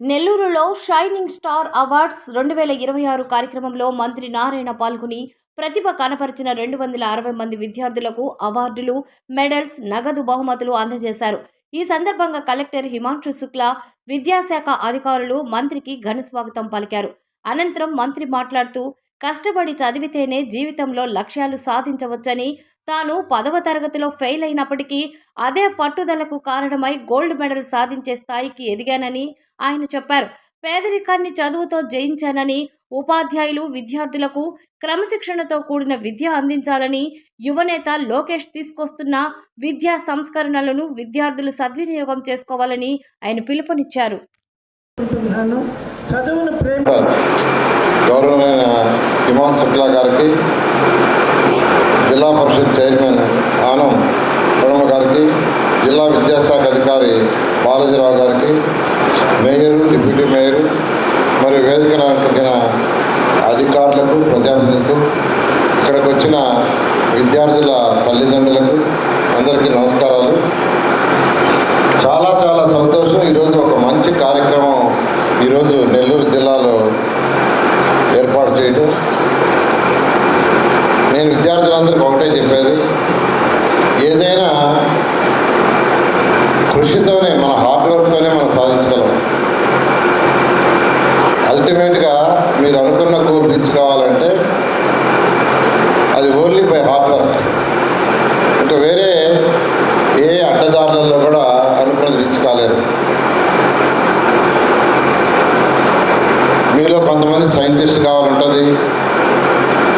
నెల్లూరులో shining star awards 2026 కార్యక్రమంలో మంత్రి నారాయణ పాల్గొని ప్రతిభ కనపరిచిన 260 మంది విద్యార్థులకు అవార్డులు, మెడల్స్, నగదు బహుమతులు అందజేశారు. ఈ సందర్భంగా కలెక్టర్ హిమాంశు శుక్లా, విద్యాశాఖ అధికారులు మంత్రికి ఘనస్వాగతం పలికారు. అనంతరం మంత్రి మాట్లాడుతూ, కష్టపడి చదివితేనే జీవితంలో లక్ష్యాలు సాధించవచ్చని, తాను 10వ తరగతిలో ఫెయిల్ అయినప్పటికీ అదే పట్టుదలకు కారణమై గోల్డ్ మెడల్ సాధించే స్థాయికి ఎదిగానని ఆయన చెప్పారు. పేదరికాన్ని చదువుతో జయించానని, ఉపాధ్యాయులు విద్యార్థులకు క్రమశిక్షణతో కూడిన విద్య అందించాలని, యువనేత లోకేష్ తీసుకొస్తున్న విద్యా సంస్కరణలను విద్యార్థులు సద్వినియోగం చేసుకోవాలని ఆయన పిలుపునిచ్చారు. గౌరవనీయ హిమాంశు శుక్లా గారికి, జిల్లా పరిషత్ చైర్మన్ ఆనం బ్రహ్మ గారికి, జిల్లా విద్యాశాఖ అధికారి బాలాజీరావు గారికి, మేయరు, డిప్యూటీ మేయరు మరియు వేదికను అలంకరించిన అధికారులకు, ప్రజాప్రతినిధులకు, ఇక్కడికి వచ్చిన విద్యార్థుల తల్లిదండ్రులకు అందరికీ నమస్కారాలు. చాలా చాలా సంతోషం. ఈరోజు ఒక మంచి కార్యక్రమం ఈరోజు నెల్లూరు జిల్లాలో ఏర్పాటు చేయడం. నేను విద్యార్థులందరికీ ఒకటే చెప్పేది, ఏదైనా కృషితోనే, మన హార్డ్ వర్క్తోనే మనం సాధించగలం. అల్టిమేట్గా మీరు అనుకున్న గోల్ రీచ్ కావాలంటే అది ఓన్లీ బై హార్డ్ వర్క్. ఇంకా వేరే ఏ అడ్డదారులలో కూడా అనుకున్నది రీచ్ కాలేరు. మీలో కొంతమంది సైంటిస్ట్ కావాలంటుంది,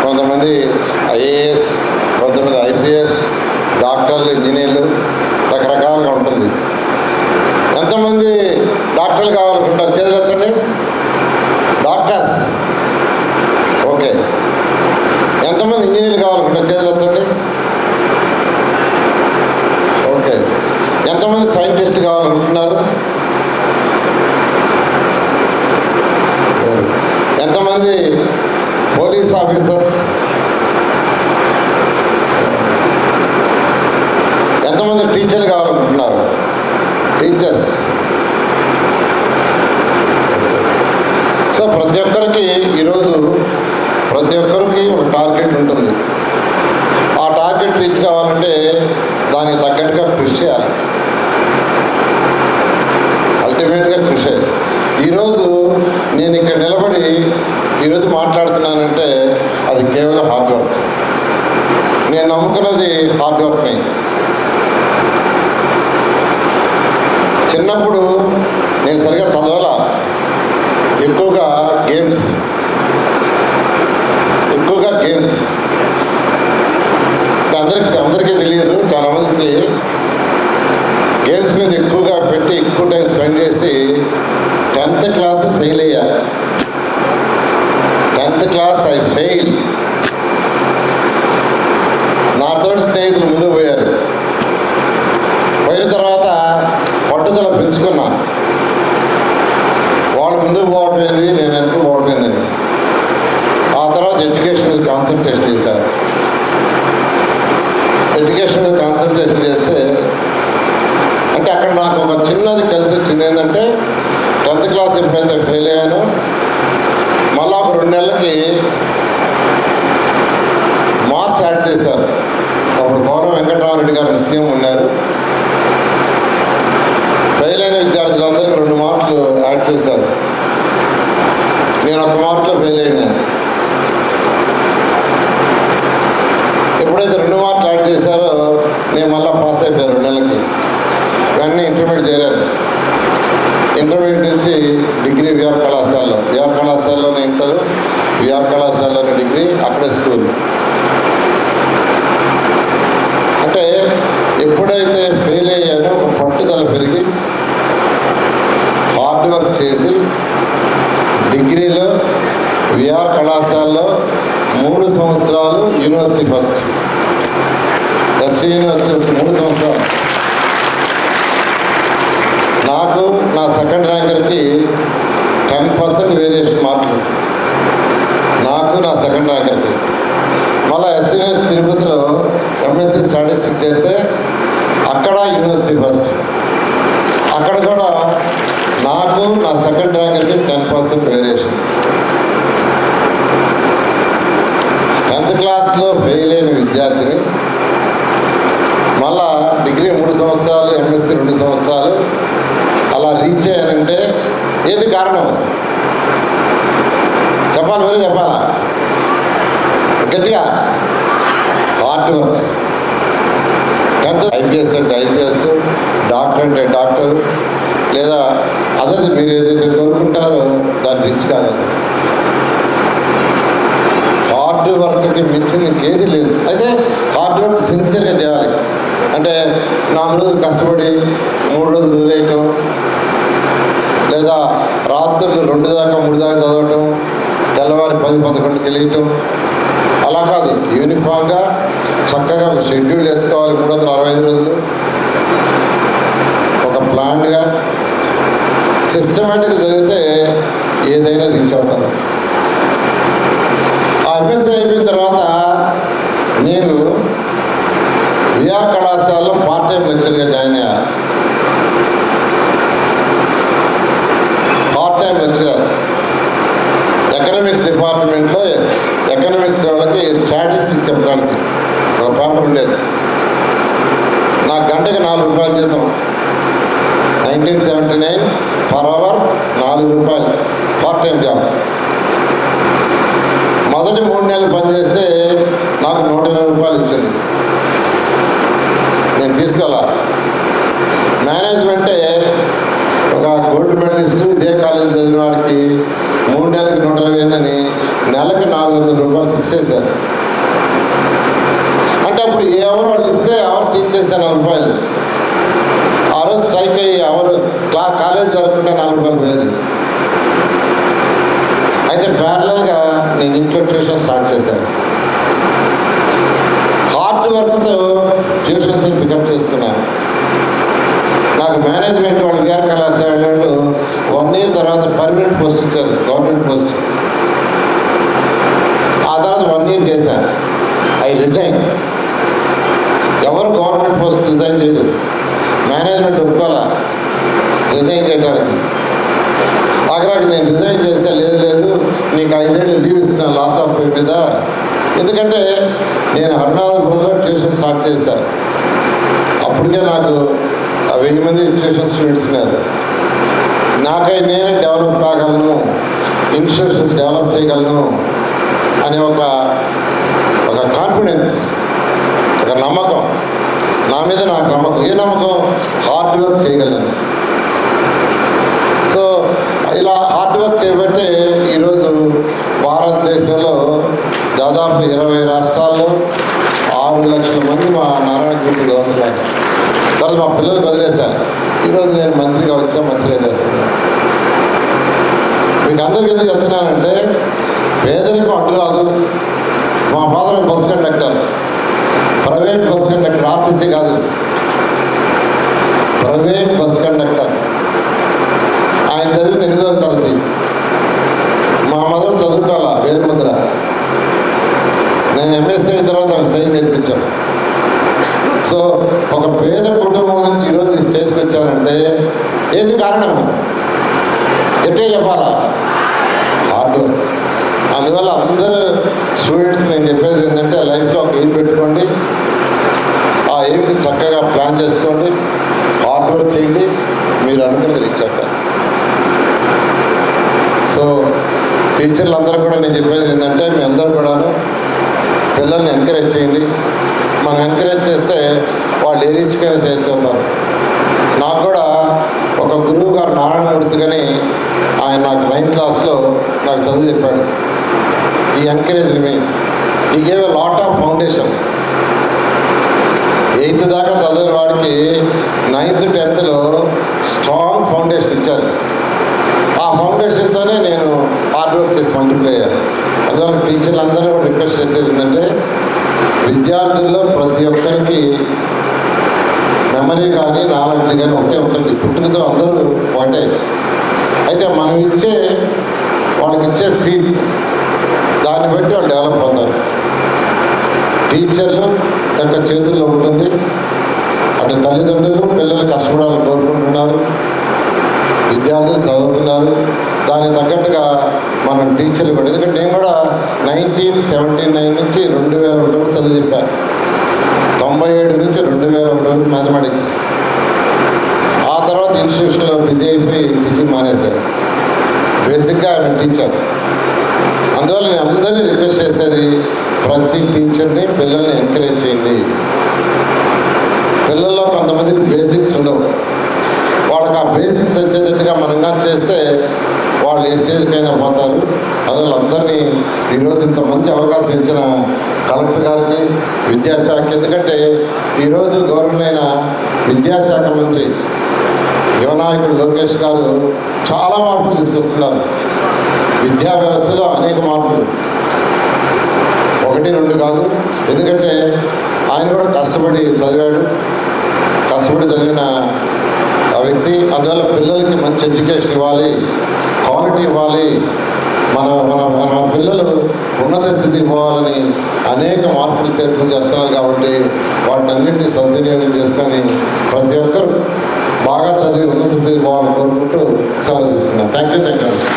కొంతమంది ఐఏఎస్, కొంతమంది ఐపీఎస్, డాక్టర్లు, ఇంజనీర్లు, రకరకాలుగా ఉంటుంది. ఎంతమంది డాక్టర్లు కావాలనుకుంటారు? చేతులు ఎత్తండి. డాక్టర్స్. ఓకే. ఎంతమంది ఇంజనీర్లు కావాలనుకుంటారు? చేతులు ఎత్తండి. ఓకే. ఎంతమంది సైంటిస్ట్ కావాలనుకుంటున్నారు? ఎంతమంది పోలీస్ ఆఫీసర్స్? ఎంతమంది టీచర్లు కావాలనుకుంటున్నారు? టీచర్స్. సో ప్రతి ఒక్కరికి ఈరోజు ప్రతి ఒక్కరికి ఒక టార్గెట్ ఉంటుంది. ఆ టార్గెట్ రీచ్ కావాలంటే దానికి తగ్గట్టుగా కృషి చేయాలి. అల్టిమేట్గా కృషి. ఈరోజు నేను ఇక్కడ నిలబడి ఈరోజు మాట్లాడుతున్నానంటే అది కేవలం హార్డ్ వర్క్. నేను నమ్ముకున్నది హార్డ్ వర్క్ని. చిన్నప్పుడు నేను సరిగా చదవాలా, ఎక్కువగా గేమ్స్ అందరికీ తెలియదు. చాలామందికి గేమ్స్ మీద ఎక్కువగా పెట్టి ఎక్కువ టైం స్పెండ్ చేసి 10th క్లాస్ ఫెయిల్ అయ్యా. 10th class I fail. నాతోటి స్నేహితులు ముందుకు పోయారు. పోయిన తర్వాత పట్టుదల పెంచుకున్నా. వాళ్ళు ముందుకు పోవట్లేదు, నేను వెనక్కి పోవట్లేదని. ఆ తర్వాత ఎడ్యుకేషన్ మీద కాన్సన్ట్రేషన్ చేశారు. ఎడ్యుకేషన్ మీద కాన్సన్ట్రేషన్ చేస్తే అంటే అక్కడ నాకు ఒక చిన్నది కలిసి వచ్చింది. ఏంటంటే 10th క్లాస్ ఎప్పుడైతే ఫెయిల్ అయ్యానో మళ్ళా ఒక 2 నెలలకి మార్క్స్ యాడ్ చేశారు. అప్పుడు గౌరవ వెంకటరామరెడ్డి గారు సీఎం ఉన్నారు. ఫెయిల్ అయిన విద్యార్థులందరికీ 2 మార్కులు యాడ్ చేశారు. నేను 1 మార్కులో ఫెయిల్ అయినా. ఎప్పుడైతే 2 మార్కులు యాడ్ చేశారో నేను మళ్ళీ పాస్ అయిపోయాను 2 నెలలకి. ఇవన్నీ ఇంటర్మీడియట్ చేరాను. ఇంటర్మీడియట్ నుంచి డిగ్రీ విఆర్ కళాశాలలోనే ఇంటర్, విఆర్ కళాశాలలోనే డిగ్రీ, అక్కడే స్కూల్. అంటే ఎప్పుడైతే ఫెయిల్ అయ్యానో ఒక పట్టుదల పెరిగి హార్డ్ వర్క్ చేసి డిగ్రీలో విఆర్ కళాశాలలో 3 సంవత్సరాలు యూనివర్సిటీ ఫస్ట్, ఎస్సీ యూనివర్సిటీ 3 సంవత్సరాలు. నాకు నా సెకండ్ ర్యాంకర్కి 10% వేరియేషన్ మార్కులు. నాకు నా సెకండ్ ర్యాంకర్కి. మళ్ళీ ఎస్సీ యూనివర్సిటీ తిరుపతిలో ఎంఎస్సీ స్టాటిస్టిక్స్ చేస్తే అక్కడ యూనివర్సిటీ ఫస్ట్. అక్కడ కూడా నాకు నా సెకండ్ కాన్సెప్ట్ వేరియేషన్. 10th క్లాస్లో ఫెయిల్ అయిన విద్యార్థిని మళ్ళా డిగ్రీ 3 సంవత్సరాలు, ఎంఎస్సీ 2 సంవత్సరాలు అలా రీచ్ అయ్యానంటే ఏది కారణం చెప్పాలి, మీరు చెప్పాలా గట్టిగా? Hard work. ఎంత ఐపీఎస్ అంటే ఐపీఎస్, డాక్టర్ అంటే డాక్టర్, లేదా అదర్ మీరు ఏదైతే కోరుకుంటారో దాన్ని రీచ్ కాగలరు. హార్డ్ వర్క్కి మించింది ఇంకేది లేదు. అయితే హార్డ్ వర్క్ సిన్సియర్గా చేయాలి. అంటే 4 రోజులు కష్టపడి 3 రోజులు వదిలేయటం, లేదా రాత్రులు 2 దాకా 3 దాకా చదవటం, తెల్లవారి 10-11కి వెళ్ళటం, అలా కాదు. యూనిఫామ్గా చక్కగా ఒక షెడ్యూల్ వేసుకోవాలి. 365 రోజులు ఒక ప్లాన్గా సిస్టమేటిక్గా జరిగితే ఏదైనా రీచ్ అవుతాను. ఆ ఎంఎస్సీ అయిపోయిన తర్వాత నేను విఆర్ కళాశాలలో పార్ట్ టైం లెక్చర్గా జాయిన్ అయ్యాను. పార్ట్ టైం లెక్చరర్ ఎకనామిక్స్ డిపార్ట్మెంట్లో. ఎకనామిక్స్ వాళ్ళకి స్టాటిస్టిక్స్ చెప్పడానికి ఒక పేపర్ ఉండేది. నాకు గంటకి 4 రూపాయలు జీతం. 1979 పర్ అవర్ 4 రూపాయలు పార్ట్ టైం జాబ్. మొదటి 3 నెలలు పనిచేస్తే నాకు 120 రూపాయలు ఇచ్చింది. నేను తీసుకోవాలా. మేనేజ్మెంటే ఒక గోల్డ్ మెడలిస్టు ఇదే కాలేజీ చదివిన వాడికి 3 నెలలకు 120 అని నెలకు 400 రూపాయలు ఫిక్స్ చేశారు. అంటే అప్పుడు ఎవరు వాళ్ళు ఇస్తే ఎవరు టీచ్ చేస్తే 4 రూపాయలు. ఆ రోజు స్ట్రైక్ అయ్యి ఎవరు కాలేజ్ జరుపుకుంటే 4 రూపాయలు పోయేది. అయితే ప్యారలల్గా నేను ఇంట్లో ట్యూషన్ స్టార్ట్ చేశాను. హార్డ్ వర్క్తో ట్యూషన్స్ పికప్ చేసుకున్నాను. నాకు మేనేజ్మెంట్ వాళ్ళు విఆర్ కళాశాలలో 1 year తర్వాత పర్మనెంట్ పోస్ట్ ఇచ్చారు, గవర్నమెంట్ పోస్ట్. ఆ తర్వాత 1 year చేశాను. I resign. ఎవరు గవర్నమెంట్ పోస్ట్ రిజైన్ చేయరు. మేనేజ్మెంట్ ఒప్పుకోవాలా రిజైన్ చేయడానికి. ఆఖరాకి నేను రిజైన్ చేస్తే లేదు నీకు 5 ఏళ్ళు లీవ్ ఇస్తున్నాను లాస్ ఆఫ్ పే మీద. ఎందుకంటే నేను హరినాథపురంలో ట్యూషన్ స్టార్ట్ చేశాను. అప్పటికే నాకు 1000 మంది ట్యూషన్ స్టూడెంట్స్ ఉన్నారు. నాకై నేనే డెవలప్ కాగలను, ఇన్స్టిట్యూషన్స్ డెవలప్ చేయగలను అనే ఒక కాన్ఫిడెన్స్, ఒక నమ్మకం. నా మీద నాకు నమ్మకం. ఏ నమ్మకం? హార్డ్ వర్క్ చేయగలను. సో ఇలా హార్డ్ వర్క్ చేయబట్టే ఈరోజు భారతదేశంలో దాదాపు 20 రాష్ట్రాల్లో 6 లక్షల మంది మా నారాయణ గ్రూప్ గవర్నమెంట్. తర్వాత మా పిల్లలకు వదిలేశాను. ఈరోజు నేను మంత్రిగా వచ్చా, మంత్రిగా చేస్తున్నాను. మీకు అందరికీ ఎందుకు చెప్తున్నానంటే పేదరికం అడ్డు రాదు. మా father bus conductor, private bus conductor, RTC కాదు, ప్రైవేట్ బస్ కండక్టర్. ఆయన చదివింది 8వ తరగతి. మా మదర్ చదువుకోవాలా వేలుముద్ర. నేను ఎంఎస్సీ అయిన తర్వాత ఆయన సైన్ నేర్పించాను. సో ఒక పేద కుటుంబం నుంచి ఈరోజు ఈ స్టేజ్కి వచ్చానంటే ఏంది కారణం? ఎట్టే చెప్పాలా? Hard work. అందువల్ల అందరూ స్టూడెంట్స్ నేను చెప్పేది ఏంటంటే లైఫ్లో ఒక ఎయిమ్ పెట్టుకోండి. ఆ ఎయిమ్కి చక్కగా ప్లాన్ చేసుకోండి, హార్డ్ వర్క్ చేయండి, మీరు అనుకున్నది రీచ్ అవుతారు. సో టీచర్లు అందరూ కూడా నేను చెప్పేది ఏంటంటే మీ అందరూ కూడాను పిల్లల్ని ఎంకరేజ్ చేయండి. మనం ఎంకరేజ్ చేస్తే వాళ్ళు ఏ రీచ్కైనా చేర్చున్నారు. నాకు కూడా ఒక గురువు గారు నారాయణమూర్తి అని ఆయన నాకు 9th క్లాస్లో నాకు చదువు చెప్పాడు. ఈ ఎంకరేజ్ మీ ఈ gave a lot of foundation. 8th దాకా చదివిన వాడికి 9th 10thలో స్ట్రాంగ్ ఫౌండేషన్ ఇచ్చారు. ఆ ఫౌండేషన్తోనే నేను హార్డ్ వర్క్ చేసి మల్టిప్లై అయ్యాను. అందువల్ల టీచర్లు అందరూ రిక్వెస్ట్ చేసేది ఏంటంటే విద్యార్థుల్లో ప్రతి ఒక్కరికి మెమరీ కానీ నాలెడ్జ్ కానీ ఒకటే ఉంటుంది. పుట్టుకతో అందరూ ఒకటే. అయితే మనం వాళ్ళకి ఇచ్చే ఫీడ్ దాన్ని బట్టి వాళ్ళు డెవలప్ అవుతారు. టీచర్లు యొక్క చేతుల్లో ఉంటుంది. అటు తల్లిదండ్రులు పిల్లలు కష్టపడాలని కోరుకుంటున్నారు, విద్యార్థులు చదువుతున్నారు. దానికి తగ్గట్టుగా టీచర్లు కూడా, ఎందుకంటే నేను కూడా 1979 నుంచి 2001 వరకు చదువు చెప్పాను. 97 నుంచి 2001 వరకు మ్యాథమెటిక్స్. ఆ తర్వాత ఇన్స్టిట్యూషన్లో బిజీ అయిపోయి టీచింగ్ మానేశాను. బేసిక్గా ఆయన టీచర్. అందువల్ల నేను అందరినీ రిక్వెస్ట్ చేసేది, ప్రతి టీచర్ని పిల్లల్ని ఎంకరేజ్ చేయండి. పిల్లల్లో కొంతమందికి బేసిక్స్ ఉండవు, వాళ్ళకి ఆ బేసిక్స్ వచ్చేటట్టుగా మనం కానీ చేస్తే వాళ్ళు ఏ స్టేజ్కైనా పోతారు. అందువల్ల అందరినీ ఈరోజు ఇంత మంచి అవకాశం ఇచ్చిన కలెక్టర్ గారికి, విద్యాశాఖ, ఎందుకంటే ఈరోజు గవర్నమెంట్ అయిన విద్యాశాఖ మంత్రి యువనాయకుడు లోకేష్ గారు చాలా మార్పులు తీసుకొస్తున్నారు. విద్యా వ్యవస్థలో అనేక మార్పులు, 1, 2 కాదు. ఎందుకంటే ఆయన కూడా కష్టపడి చదివాడు, కష్టపడి చదివిన ఆ వ్యక్తి. అందువల్ల పిల్లలకి మంచి ఎడ్యుకేషన్ ఇవ్వాలి, క్వాలిటీ ఇవ్వాలి, మన మన మన పిల్లలు ఉన్నత స్థితికి పోవాలని అనేక మార్పులు చేర్పులు చేస్తున్నారు. కాబట్టి వాటినన్నింటినీ సద్వినియోగం చేసుకొని ప్రతి ఒక్కరు బాగా చదివి ఉన్నత స్థితికి పోవాలని కోరుకుంటూ సెలవు తీసుకున్నాను. Thank you.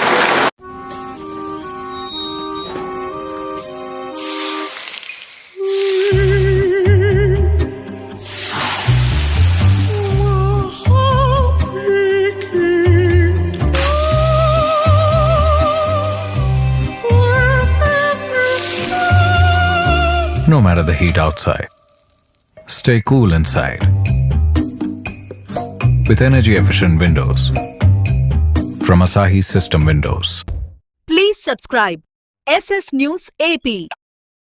No matter the heat outside, stay cool inside with energy-efficient windows from Asahi System Windows. Please subscribe SS News AP.